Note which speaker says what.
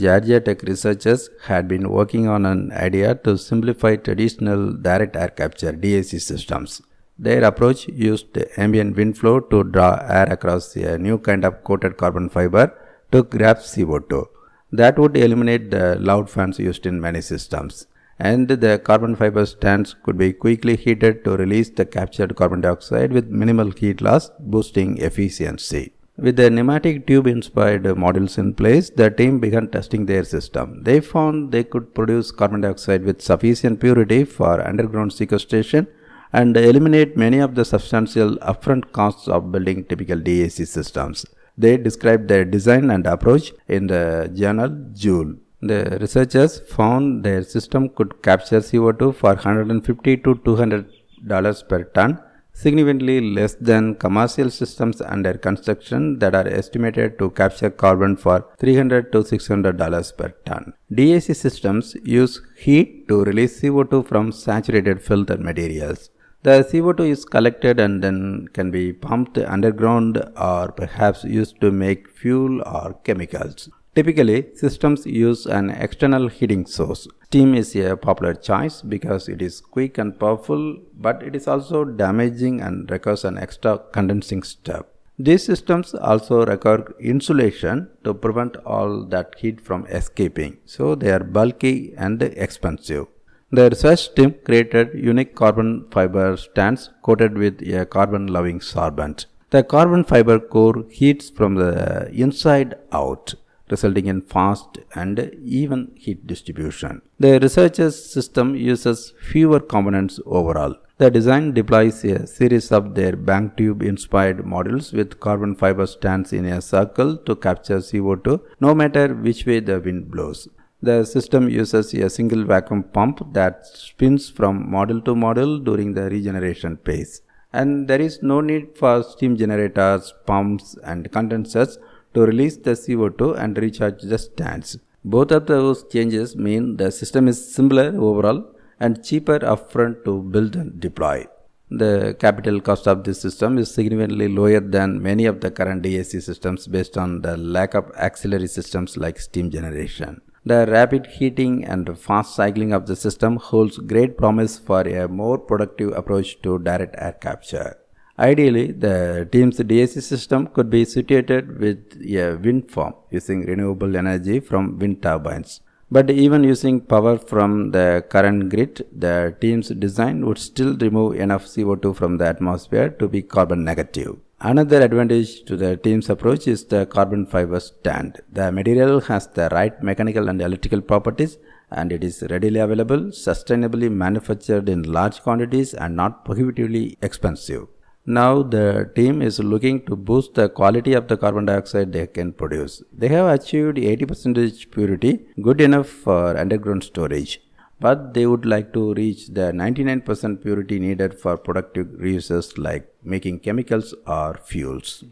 Speaker 1: Georgia Tech researchers had been working on an idea to simplify traditional direct air capture (DAC) systems. Their approach used ambient wind flow to draw air across a new kind of coated carbon fiber to grab CO2. That would eliminate the loud fans used in many systems. And the carbon fiber strands could be quickly heated to release the captured carbon dioxide with minimal heat loss, boosting efficiency. With the pneumatic tube-inspired models in place, the team began testing their system. They found they could produce carbon dioxide with sufficient purity for underground sequestration and eliminate many of the substantial upfront costs of building typical DAC systems. They described their design and approach in the journal Joule. The researchers found their system could capture CO2 for $150 to $200 per ton, significantly less than commercial systems under construction that are estimated to capture carbon for $300 to $600 per ton. DAC systems use heat to release CO2 from saturated filter materials. The CO2 is collected and then can be pumped underground or perhaps used to make fuel or chemicals. Typically, systems use an external heating source. Steam is a popular choice because it is quick and powerful, but it is also damaging and requires an extra condensing step. These systems also require insulation to prevent all that heat from escaping, so they are bulky and expensive. The research team created unique carbon fiber strands coated with a carbon-loving sorbent. The carbon fiber core heats from the inside out, resulting in fast and even heat distribution. The researchers' system uses fewer components overall. The design deploys a series of their bank tube inspired modules with carbon fiber strands in a circle to capture CO2 no matter which way the wind blows. The system uses a single vacuum pump that spins from module to module during the regeneration phase. And there is no need for steam generators, pumps, and condensers to release the CO2 and recharge the stands. Both of those changes mean the system is simpler overall and cheaper upfront to build and deploy. The capital cost of this system is significantly lower than many of the current DAC systems based on the lack of auxiliary systems like steam generation. The rapid heating and fast cycling of the system holds great promise for a more productive approach to direct air capture. Ideally, the team's DAC system could be situated with a wind farm using renewable energy from wind turbines. But even using power from the current grid, the team's design would still remove enough CO2 from the atmosphere to be carbon negative. Another advantage to the team's approach is the carbon fiber stand. The material has the right mechanical and electrical properties, and it is readily available, sustainably manufactured in large quantities, and not prohibitively expensive. Now the team is looking to boost the quality of the carbon dioxide they can produce. They have achieved 80% purity, good enough for underground storage, but they would like to reach the 99% purity needed for productive reuses like making chemicals or fuels.